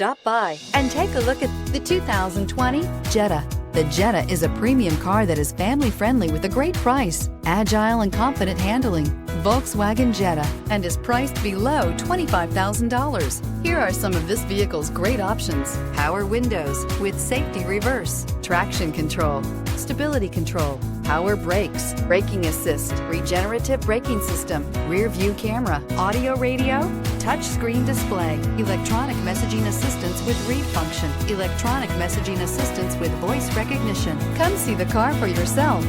Stop by and take a look at the 2020 Jetta. The Jetta is a premium car that is family-friendly with a great price, agile and confident handling. Volkswagen Jetta, and is priced below $25,000. Here are some of this vehicle's great options: power windows with safety reverse, traction control, stability control, power brakes, braking assist, regenerative braking system, rear view camera, audio radio, touchscreen display, electronic messaging assistance with read function, electronic messaging assistance with voice recognition. Come see the car for yourself.